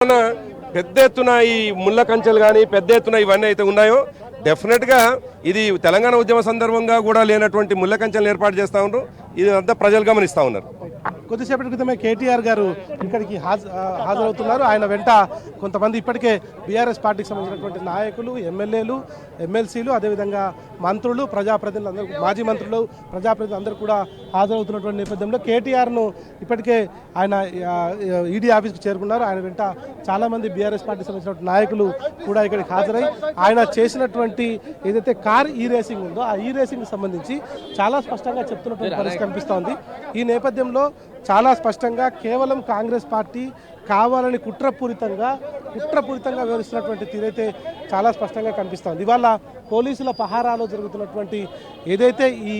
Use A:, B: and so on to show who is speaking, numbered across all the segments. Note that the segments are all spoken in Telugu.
A: పెద్ద ఎత్తున ఈ ముళ్ళ కంచెలు కానీ పెద్ద ఎత్తున ఇవన్నీ అయితే ఉన్నాయో డెఫినెట్గా ఇది తెలంగాణ ఉద్యమ సందర్భంగా కూడా లేనటువంటి ముళ్ళ కంచెలను ఏర్పాటు చేస్తూ ఉన్నారు. ఇది అంతా ప్రజలు గమనిస్తూ ఉన్నారు.
B: కొద్దిసేపటి క్రితమే కేటీఆర్ గారు ఇక్కడికి హాజరవుతున్నారు. ఆయన వెంట కొంతమంది ఇప్పటికే బీఆర్ఎస్ పార్టీకి సంబంధించినటువంటి నాయకులు, ఎమ్మెల్యేలు, ఎమ్మెల్సీలు, అదేవిధంగా మంత్రులు, ప్రజాప్రతినిధులు అందరూ, మాజీ మంత్రులు, ప్రజాప్రతినిధులు అందరూ కూడా హాజరవుతున్నటువంటి నేపథ్యంలో కేటీఆర్ను ఇప్పటికే ఆయన ఈడీ ఆఫీస్కి చేరుకున్నారు. ఆయన వెంట చాలామంది బీఆర్ఎస్ పార్టీకి సంబంధించినటువంటి నాయకులు కూడా ఇక్కడికి హాజరై ఆయన చేసినటువంటి ఏదైతే కార్ ఈ రేసింగ్ ఉందో ఆ ఈ రేసింగ్కి సంబంధించి చాలా స్పష్టంగా చెప్తున్నటువంటి పరిస్థితి కనిపిస్తోంది. ఈ నేపథ్యంలో చాలా స్పష్టంగా కేవలం కాంగ్రెస్ పార్టీ కావాలని కుట్రపూరితంగా వివరిస్తున్నటువంటి తీరైతే చాలా స్పష్టంగా కనిపిస్తోంది. ఇవాళ పోలీసుల పహారాలో జరుగుతున్నటువంటి ఏదైతే ఈ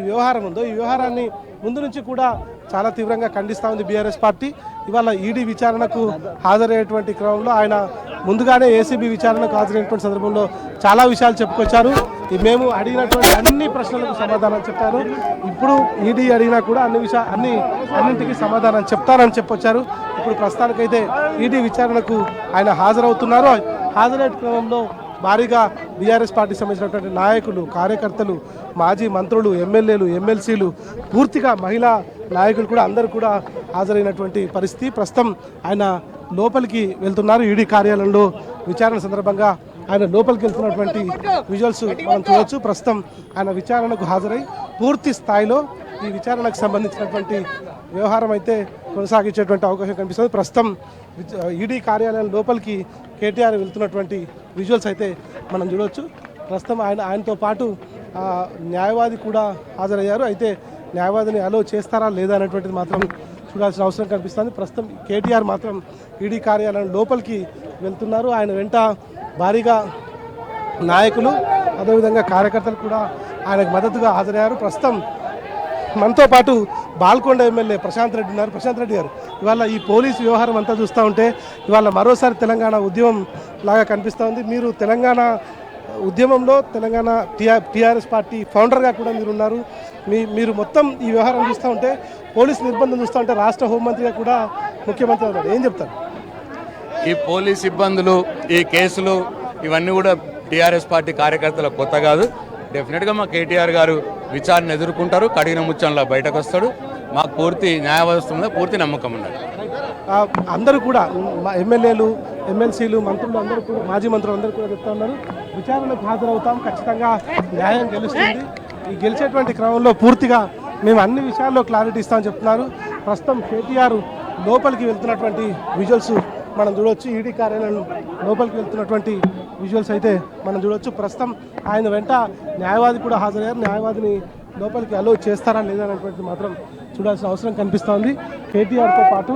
B: వ్యవహారం ఉందో ఈ వ్యవహారాన్ని ముందు నుంచి కూడా చాలా తీవ్రంగా ఖండిస్తూ ఉంది బీఆర్ఎస్ పార్టీ. ఇవాళ ఈడీ విచారణకు హాజరయ్యేటువంటి క్రమంలో ఆయన ముందుగానే ఏసీబీ విచారణకు హాజరైనటువంటి సందర్భంలో చాలా విషయాలు చెప్పుకొచ్చారు. మేము అడిగినటువంటి అన్ని ప్రశ్నలకు సమాధానం చెప్పారు. ఇప్పుడు ఈడీ అడిగినా కూడా అన్నింటికి సమాధానం చెప్తారని చెప్పొచ్చారు. ఇప్పుడు ప్రస్తుతానికైతే ఈడీ విచారణకు ఆయన హాజరవుతున్నారు. హాజరయ్యే క్రమంలో భారీగా బీఆర్ఎస్ పార్టీకి సంబంధించినటువంటి నాయకులు, కార్యకర్తలు, మాజీ మంత్రులు, ఎమ్మెల్యేలు, ఎమ్మెల్సీలు, పూర్తిగా మహిళా నాయకులు కూడా అందరూ కూడా హాజరైనటువంటి పరిస్థితి. ప్రస్తుతం ఆయన లోపలికి వెళ్తున్నారు. ఈడీ కార్యాలయంలో విచారణ సందర్భంగా ఆయన లోపలికి వెళ్తున్నటువంటి విజువల్స్ మనం చూడవచ్చు. ప్రస్తుతం ఆయన విచారణకు హాజరై పూర్తి స్థాయిలో ఈ విచారణకు సంబంధించినటువంటి వ్యవహారం అయితే కొనసాగించేటువంటి అవకాశం కనిపిస్తుంది. ప్రస్తుతం ఈడీ కార్యాలయం లోపలికి కేటీఆర్ వెళ్తున్నటువంటి విజువల్స్ అయితే మనం చూడవచ్చు. ప్రస్తుతం ఆయనతో పాటు న్యాయవాది కూడా హాజరయ్యారు. అయితే న్యాయవాదిని అలో చేస్తారా లేదా అనేటువంటిది మాత్రం చూడాల్సిన అవసరం కనిపిస్తుంది. ప్రస్తుతం కేటీఆర్ మాత్రం ఈడీ కార్యాలయం లోపలికి వెళ్తున్నారు. ఆయన వెంట భారీగా నాయకులు, అదేవిధంగా కార్యకర్తలు కూడా ఆయనకు మద్దతుగా హాజరయ్యారు. ప్రస్తుతం మనతో పాటు బాల్కొండ ఎమ్మెల్యే ప్రశాంత్ రెడ్డి ఉన్నారు. ప్రశాంత్ రెడ్డి గారు, ఇవాళ ఈ పోలీసు వ్యవహారం అంతా చూస్తూ ఉంటే ఇవాళ మరోసారి తెలంగాణ ఉద్యమం లాగా కనిపిస్తూ ఉంది. మీరు తెలంగాణ ఉద్యమంలో తెలంగాణ టీఆర్ఎస్ పార్టీ ఫౌండర్గా కూడా మీరు ఉన్నారు. మీరు మొత్తం ఈ వ్యవహారం చూస్తూ ఉంటే, పోలీసు నిర్బంధం చూస్తూ ఉంటే రాష్ట్ర హోంమంత్రిగా కూడా ముఖ్యమంత్రి ఉన్నారు. ఏం చెప్తారు?
C: ఈ పోలీస్ ఇబ్బందులు, ఈ కేసులు ఇవన్నీ కూడా టీఆర్ఎస్ పార్టీ కార్యకర్తలకు కొత్త కాదు. డెఫినెట్గా మా కేటీఆర్ గారు విచారణ ఎదుర్కొంటారు. కడిగిన ముచ్చంలో బయటకు వస్తాడు. మాకు పూర్తి న్యాయ వ్యవస్థ మీద పూర్తి నమ్మకం ఉన్నది.
B: అందరూ కూడా ఎమ్మెల్యేలు, ఎమ్మెల్సీలు, మంత్రులు అందరూ కూడా, మాజీ మంత్రులు అందరూ కూడా చెప్తా ఉన్నారు విచారణకు హాజరవుతాం, ఖచ్చితంగా న్యాయం గెలుస్తుంది. ఈ గెలిచేటువంటి క్రమంలో పూర్తిగా మేము అన్ని విషయాల్లో క్లారిటీ ఇస్తామని చెప్తున్నారు. ప్రస్తుతం కేటీఆర్ లోపలికి వెళ్తున్నటువంటి విజువల్స్ మనం చూడవచ్చు. ఈడీ కార్యాలయం లోపలికి వెళ్తున్నటువంటి విజువల్స్ అయితే మనం చూడవచ్చు. ప్రస్తుతం ఆయన వెంట న్యాయవాది కూడా హాజరయ్యారు. న్యాయవాదిని లోపలికి అలో చేస్తారా లేదా అనేటువంటిది మాత్రం చూడాల్సిన అవసరం కనిపిస్తోంది. కేటీఆర్తో పాటు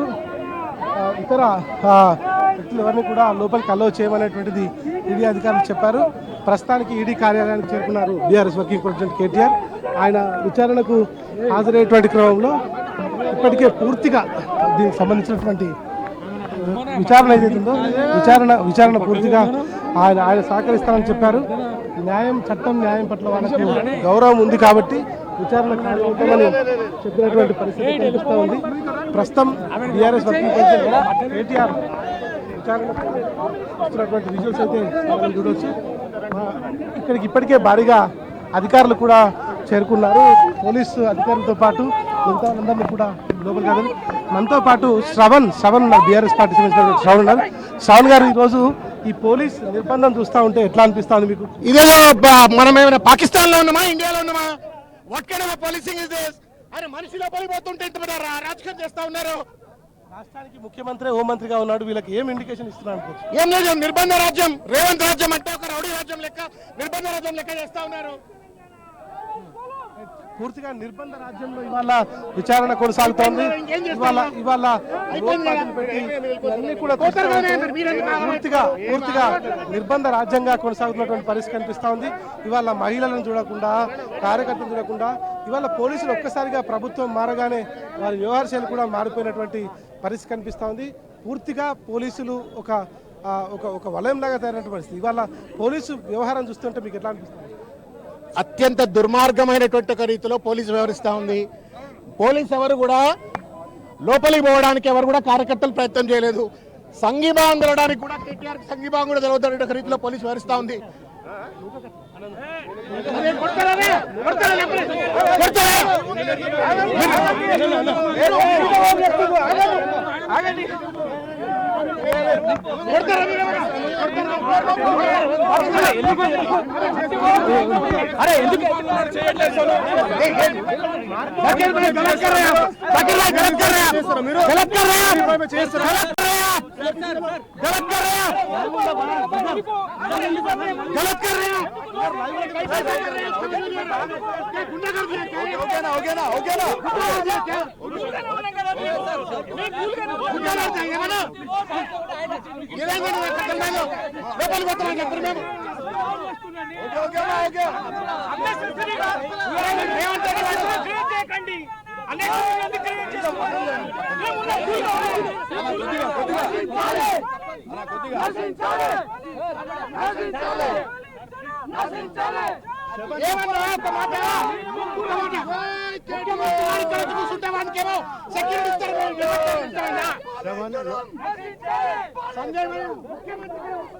B: ఇతర వ్యక్తులు ఎవరిని కూడా లోపలికి అలో చేయమనేటువంటిది ఈడీ అధికారులు చెప్పారు. ప్రస్తుతానికి ఈడీ కార్యాలయానికి చేరుకున్నారు బీఆర్ఎస్ వర్కింగ్ ప్రెసిడెంట్ కేటీఆర్. ఆయన విచారణకు హాజరయ్యేటువంటి క్రమంలో ఇప్పటికే పూర్తిగా దీనికి సంబంధించినటువంటి విచారణ ఏదైతుందో విచారణ పూర్తిగా ఆయన సహకరిస్తానని చెప్పారు. చట్టం న్యాయం పట్ల వాళ్ళకి గౌరవం ఉంది కాబట్టి విచారణ కార్యక్రమని చెప్పినటువంటి పరిస్థితి కనిపిస్తూ ఉంది. ప్రస్తుతం బీఆర్ఎస్ వర్కింగ్ ప్రెసిడెంట్ కేటీఆర్ విచారణ ఇస్తున్నటువంటి విజువల్స్ అయితే మనం చూడవచ్చు. ఇక్కడికి ఇప్పటికే భారీగా అధికారులు కూడా చేరుకున్నారు. పోలీసు అధికారులతో పాటు మిగతా వాళ్ళందరినీ కూడా లోపలికి కాదు. మనతో పాటు శ్రవణ్ బీఆర్ఎస్ పార్టీ సంబంధించిన శ్రవణ్ ఉన్నారు. శ్రవణ్ గారు, ఈరోజు ఈ పోలీస్ నిర్బంధం చూస్తూ ఉంటే ఎట్లా అనిపిస్తుంది మీకు?
D: ఇదేదో మనం ఏమైనా పాకిస్తాన్లో ఉన్నామా, ఇండియాలో ఉన్నామా? What kind of policing is this? అరే మనిషిలో పడిపోతుంటే ఇంత రాజకీయం చేస్తా ఉన్నారు.
B: రాష్ట్రానికి ముఖ్యమంత్రి, హోంమంత్రిగా ఉన్నాడు. వీళ్ళకి ఏం ఇండికేషన్ ఇస్తున్నారు?
D: ఏం లేదు, నిర్బంధ రాజ్యం, రేవంత్ రాజ్యం అంటే ఒక రౌడీ రాజ్యం లెక్క, నిర్బంధ రాజ్యం లెక్క చేస్తా ఉన్నారు.
B: పూర్తిగా నిర్బంధ రాజ్యంలో ఇవాళ విచారణ కొనసాగుతోంది. ఇవాళ పూర్తిగా నిర్బంధ రాజ్యంగా కొనసాగుతున్నటువంటి పరిస్థితి కనిపిస్తూ ఉంది. ఇవాళ మహిళలను చూడకుండా, కార్యకర్తలు చూడకుండా, ఇవాళ పోలీసులు ఒక్కసారిగా ప్రభుత్వం మారగానే వారి వ్యవహార శైలి కూడా మారిపోయినటువంటి పరిస్థితి కనిపిస్తూ ఉంది. పూర్తిగా పోలీసులు ఒక వలయంలాగా తయారైన పరిస్థితి. ఇవాళ పోలీసు వ్యవహారం చూస్తుంటే మీకు ఎట్లా అనిపిస్తుంది?
D: అత్యంత దుర్మార్గమైనటువంటి ఒక రీతిలో పోలీసు వ్యవహరిస్తూ ఉంది. పోలీసు ఎవరు కూడా లోపలికి పోవడానికి ఎవరు కూడా కార్యకర్తలు ప్రయత్నం చేయలేదు. సంఘీభావం తెలవడానికి కూడా కేటీఆర్ సంఘీభావం కూడా తెలవద్దు రీతిలో పోలీసు వ్యవహరిస్తా ఉంది. సెక్యూరిటీ